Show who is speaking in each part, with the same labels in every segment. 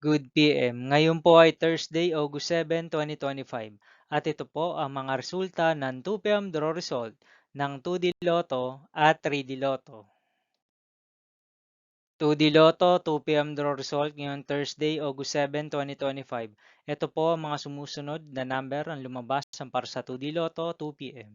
Speaker 1: Good PM. Ngayon po ay Thursday, August 7, 2025. At ito po ang mga resulta ng 2 PM draw result ng 2D Lotto at 3D Lotto. 2D Lotto, 2 PM draw result ngayong Thursday, August 7, 2025. Ito po ang mga sumusunod na number ang lumabas para sa 2D Lotto 2 PM.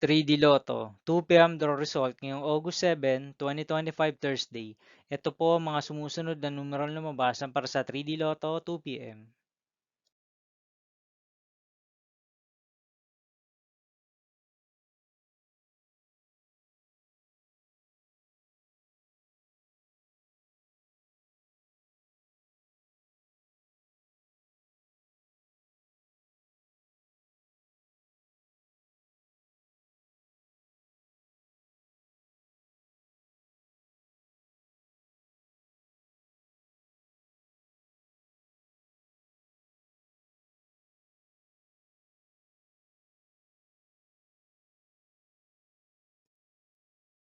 Speaker 1: 3D Lotto, 2 PM draw result ngayong August 7, 2025 Thursday. Ito po ang mga sumusunod na numeral lumabas para sa 3D Lotto 2 PM.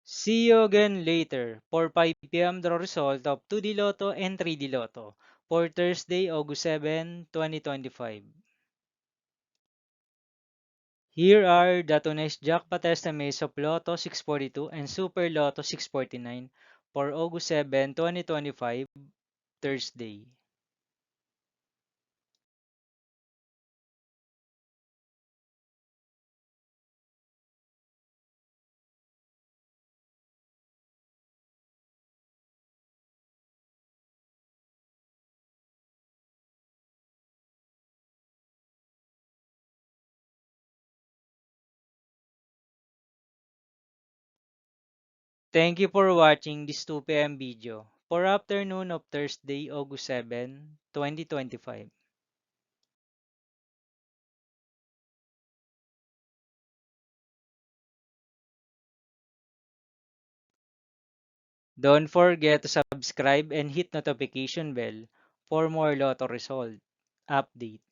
Speaker 1: See you again later for 5 PM draw result of 2D Lotto and 3D Lotto for Thursday, August 7, 2025. Here are the tonight's jackpot estimates of Lotto 642 and Super Lotto 649 for August 7, 2025, Thursday. Thank you for watching this 2 PM video for afternoon of Thursday, August 7, 2025. Don't forget to subscribe and hit notification bell for more Lotto result update.